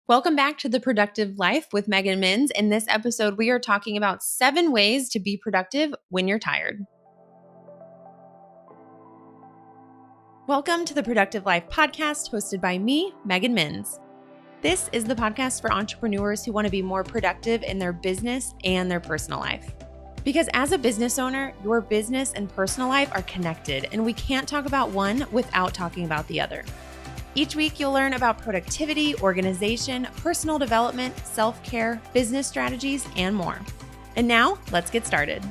Welcome back to The Productive Life with Megan Minns. In this episode, we are talking about 7 ways to be productive when you're tired. Welcome to the Productive Life podcast hosted by me, Megan Minns. This is the podcast for entrepreneurs who want to be more productive in their business and their personal life. Because as a business owner, your business and personal life are connected, and we can't talk about one without talking about the other. Each week, you'll learn about productivity, organization, personal development, self-care, business strategies, and more. And now, let's get started.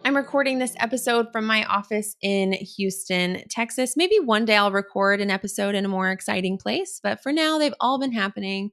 I'm recording this episode from my office in Houston, Texas. Maybe one day I'll record an episode in a more exciting place, but for now, they've all been happening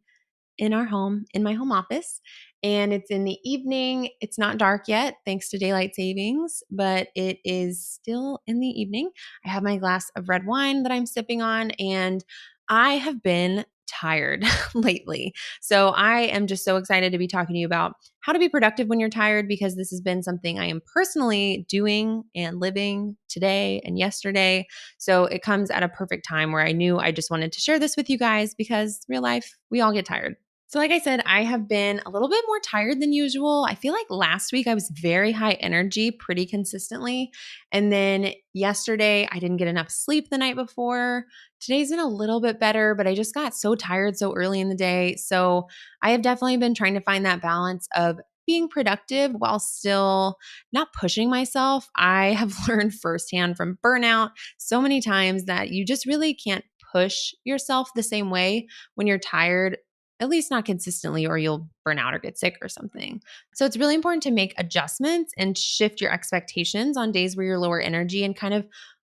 in our home, in my home office. And it's in the evening. It's not dark yet, thanks to daylight savings, but it is still in the evening. I have my glass of red wine that I'm sipping on, and I have been tired lately. So I am just so excited to be talking to you about how to be productive when you're tired, because this has been something I am personally doing and living today and yesterday. So it comes at a perfect time where I knew I just wanted to share this with you guys, because real life, we all get tired. So like I said, I have been a little bit more tired than usual. I feel like last week I was very high energy pretty consistently. And then yesterday I didn't get enough sleep the night before. Today's been a little bit better, but I just got so tired so early in the day. So I have definitely been trying to find that balance of being productive while still not pushing myself. I have learned firsthand from burnout so many times that you just really can't push yourself the same way when you're tired, at least not consistently, or you'll burn out or get sick or something. So it's really important to make adjustments and shift your expectations on days where you're lower energy and kind of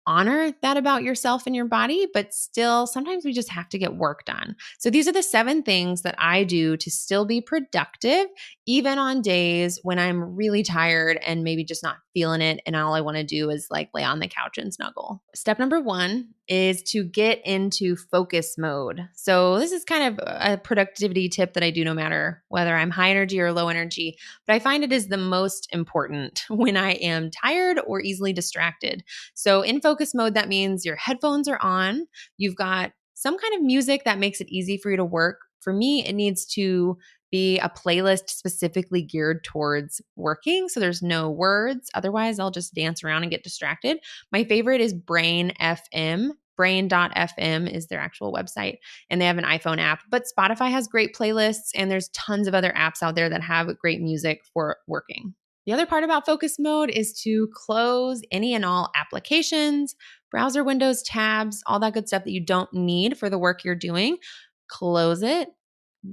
honor that about yourself and your body, but still sometimes we just have to get work done. So these are the 7 things that I do to still be productive, even on days when I'm really tired and maybe just not feeling it. And all I want to do is like lay on the couch and snuggle. Step number 1 is to get into focus mode. So this is kind of a productivity tip that I do no matter whether I'm high energy or low energy, but I find it is the most important when I am tired or easily distracted. So in focus mode, that means your headphones are on, you've got some kind of music that makes it easy for you to work. For me, it needs to be a playlist specifically geared towards working, so there's no words. Otherwise, I'll just dance around and get distracted. My favorite is Brain FM. Brain.fm is their actual website, and they have an iPhone app. But Spotify has great playlists, and there's tons of other apps out there that have great music for working. The other part about focus mode is to close any and all applications, browser windows, tabs, all that good stuff that you don't need for the work you're doing. Close it.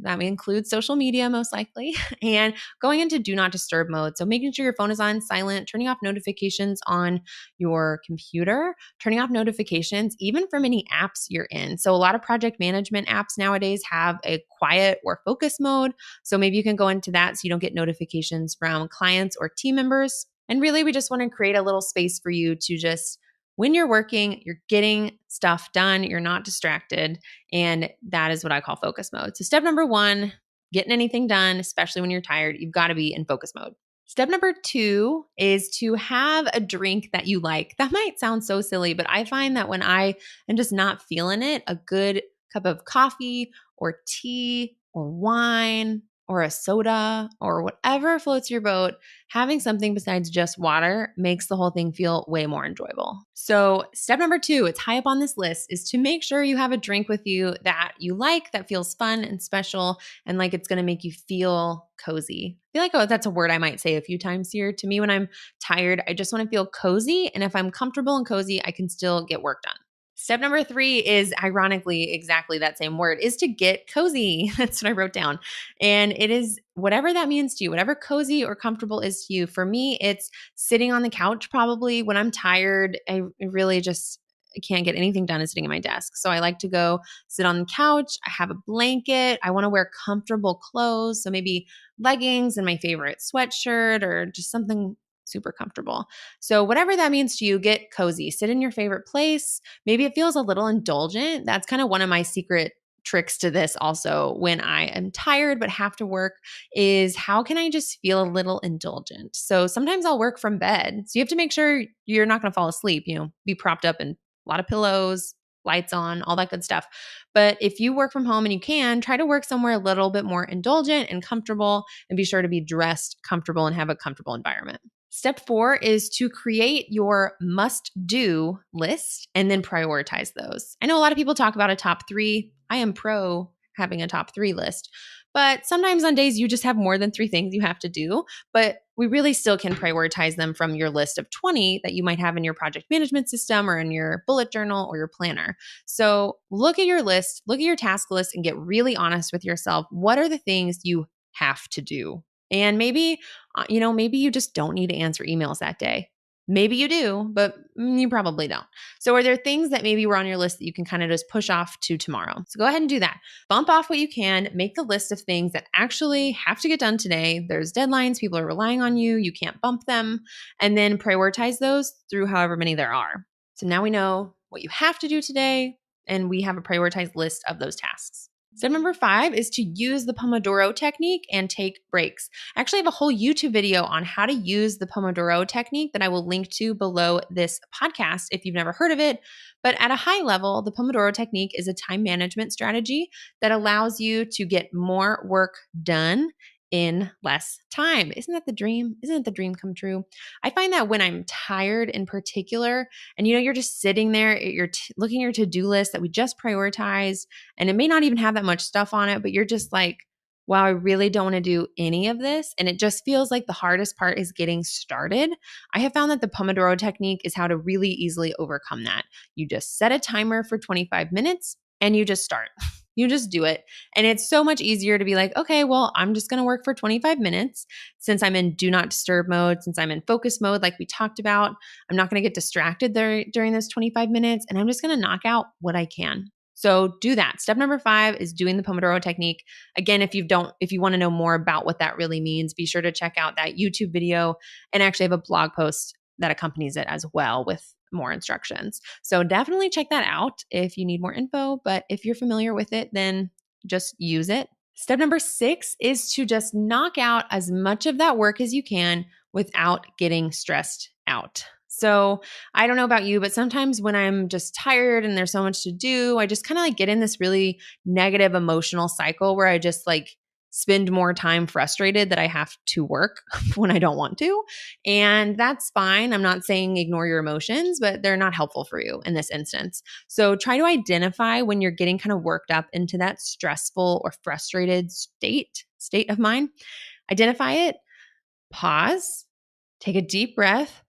That includes social media, most likely, and going into do not disturb mode. So making sure your phone is on silent, turning off notifications on your computer, turning off notifications, even from any apps you're in. So a lot of project management apps nowadays have a quiet or focus mode. So maybe you can go into that so you don't get notifications from clients or team members. And really, we just want to create a little space for you to just, when you're working, you're getting stuff done, you're not distracted. And that is what I call focus mode. So step number 1, getting anything done, especially when you're tired, you've got to be in focus mode. Step number 2 is to have a drink that you like. That might sound so silly, but I find that when I am just not feeling it, a good cup of coffee or tea or wine or a soda or whatever floats your boat, having something besides just water makes the whole thing feel way more enjoyable. So step number 2, it's high up on this list, is to make sure you have a drink with you that you like, that feels fun and special, and like it's going to make you feel cozy. I feel like, oh, that's a word I might say a few times here. To me, when I'm tired, I just want to feel cozy. And if I'm comfortable and cozy, I can still get work done. Step number 3 is ironically exactly that same word, is to get cozy. That's what I wrote down. And it is whatever that means to you, whatever cozy or comfortable is to you. For me, it's sitting on the couch probably. When I'm tired, I really just can't get anything done is sitting at my desk. So I like to go sit on the couch. I have a blanket. I want to wear comfortable clothes. So maybe leggings and my favorite sweatshirt or just something super comfortable. So whatever that means to you, get cozy, sit in your favorite place. Maybe it feels a little indulgent. That's kind of one of my secret tricks to this also when I am tired but have to work, is how can I just feel a little indulgent? So sometimes I'll work from bed. So you have to make sure you're not going to fall asleep, be propped up in a lot of pillows, lights on, all that good stuff. But if you work from home and you can, try to work somewhere a little bit more indulgent and comfortable, and be sure to be dressed comfortable and have a comfortable environment. Step 4 is to create your must do list and then prioritize those. I know a lot of people talk about a top 3. I am pro having a top 3 list, but sometimes on days you just have more than 3 things you have to do, but we really still can prioritize them from your list of 20 that you might have in your project management system or in your bullet journal or your planner. So look at your list, look at your task list, and get really honest with yourself. What are the things you have to do? And maybe, maybe you just don't need to answer emails that day. Maybe you do, but you probably don't. So are there things that maybe were on your list that you can kind of just push off to tomorrow? So go ahead and do that. Bump off what you can, make the list of things that actually have to get done today. There's deadlines, people are relying on you, you can't bump them, and then prioritize those through however many there are. So now we know what you have to do today, and we have a prioritized list of those tasks. Step number 5 is to use the Pomodoro Technique and take breaks. I actually have a whole YouTube video on how to use the Pomodoro Technique that I will link to below this podcast if you've never heard of it. But at a high level, the Pomodoro Technique is a time management strategy that allows you to get more work done in less time. Isn't that the dream? Isn't it the dream come true? I find that when I'm tired in particular, and you're just sitting there, you're looking at your to-do list that we just prioritized, and it may not even have that much stuff on it, but you're just like, wow, I really don't want to do any of this. And it just feels like the hardest part is getting started. I have found that the Pomodoro Technique is how to really easily overcome that. You just set a timer for 25 minutes and you just start. You just do it. And it's so much easier to be like, okay, well, I'm just going to work for 25 minutes since I'm in do not disturb mode, since I'm in focus mode, like we talked about. I'm not going to get distracted there during those 25 minutes, and I'm just going to knock out what I can. So do that. Step number 5 is doing the Pomodoro Technique. Again, if you want to know more about what that really means, be sure to check out that YouTube video, and actually have a blog post that accompanies it as well with more instructions. So definitely check that out if you need more info, but if you're familiar with it, then just use it. Step number 6 is to just knock out as much of that work as you can without getting stressed out. So I don't know about you, but sometimes when I'm just tired and there's so much to do, I just kind of like get in this really negative emotional cycle where I just like spend more time frustrated that I have to work when I don't want to. And that's fine. I'm not saying ignore your emotions, but they're not helpful for you in this instance. So try to identify when you're getting kind of worked up into that stressful or frustrated state of mind. Identify it, pause, take a deep breath,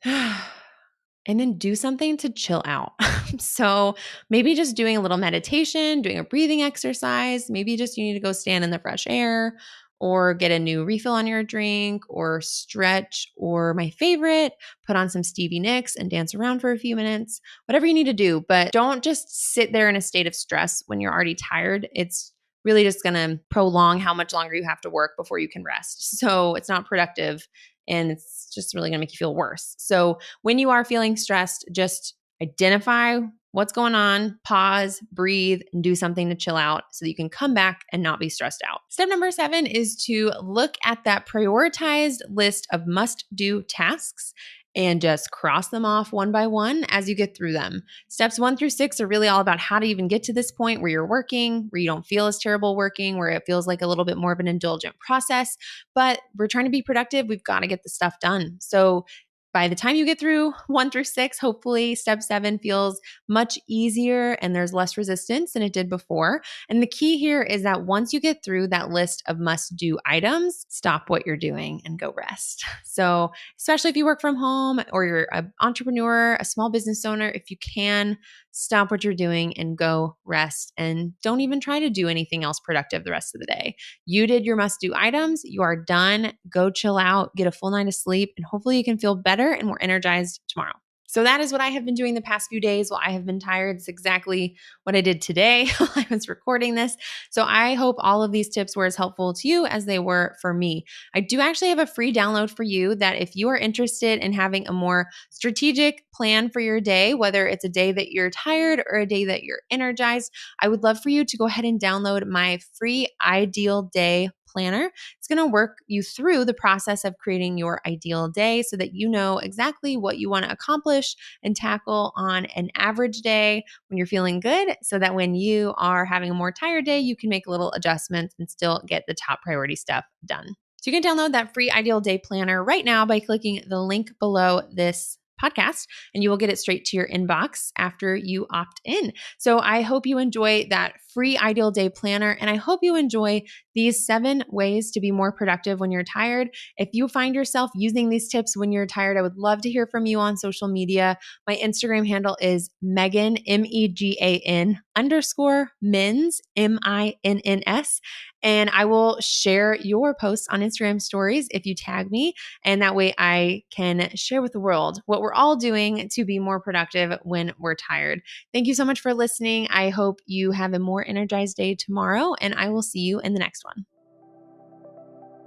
and then do something to chill out. So maybe just doing a little meditation, doing a breathing exercise. Maybe just you need to go stand in the fresh air or get a new refill on your drink or stretch, or my favorite, put on some Stevie Nicks and dance around for a few minutes, whatever you need to do. But don't just sit there in a state of stress when you're already tired. It's really just going to prolong how much longer you have to work before you can rest. So it's not productive, and it's just really going to make you feel worse. So when you are feeling stressed, just identify what's going on, pause, breathe, and do something to chill out so that you can come back and not be stressed out. Step number 7 is to look at that prioritized list of must-do tasks and just cross them off one by one as you get through them. Steps 1 through 6 are really all about how to even get to this point where you're working, where you don't feel as terrible working, where it feels like a little bit more of an indulgent process, but we're trying to be productive. We've got to get the stuff done. So by the time you get through 1 through 6, hopefully step 7 feels much easier and there's less resistance than it did before. And the key here is that once you get through that list of must-do items, stop what you're doing and go rest. So especially if you work from home or you're an entrepreneur, a small business owner, if you can, stop what you're doing and go rest, and don't even try to do anything else productive the rest of the day. You did your must-do items. You are done. Go chill out, get a full night of sleep, and hopefully you can feel better and more energized tomorrow. So that is what I have been doing the past few days while I have been tired. It's exactly what I did today while I was recording this. So I hope all of these tips were as helpful to you as they were for me. I do actually have a free download for you that if you are interested in having a more strategic plan for your day, whether it's a day that you're tired or a day that you're energized, I would love for you to go ahead and download my free Ideal Day planner. It's going to work you through the process of creating your ideal day so that you know exactly what you want to accomplish and tackle on an average day when you're feeling good, so that when you are having a more tired day, you can make little adjustments and still get the top priority stuff done. So you can download that free ideal day planner right now by clicking the link below this podcast, and you will get it straight to your inbox after you opt in. So I hope you enjoy that free ideal day planner, and I hope you enjoy these 7 ways to be more productive when you're tired. If you find yourself using these tips when you're tired, I would love to hear from you on social media. My Instagram handle is Megan, MEGAN _Mins, MINNS. And I will share your posts on Instagram stories if you tag me. And that way I can share with the world what we're all doing to be more productive when we're tired. Thank you so much for listening. I hope you have a more energized day tomorrow, and I will see you in the next one.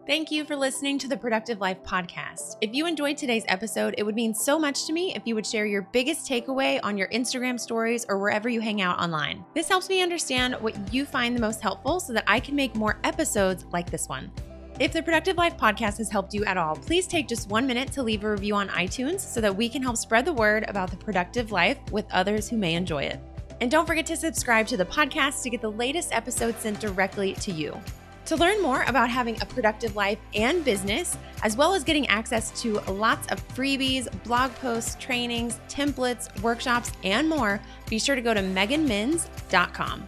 Thank you for listening to the Productive Life podcast. If you enjoyed today's episode, it would mean so much to me if you would share your biggest takeaway on your Instagram stories or wherever you hang out online. This helps me understand what you find the most helpful so that I can make more episodes like this one. If the Productive Life podcast has helped you at all, please take just 1 minute to leave a review on iTunes so that we can help spread the word about the productive life with others who may enjoy it. And don't forget to subscribe to the podcast to get the latest episodes sent directly to you. To learn more about having a productive life and business, as well as getting access to lots of freebies, blog posts, trainings, templates, workshops, and more, be sure to go to meganmins.com.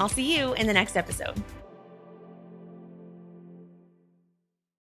I'll see you in the next episode.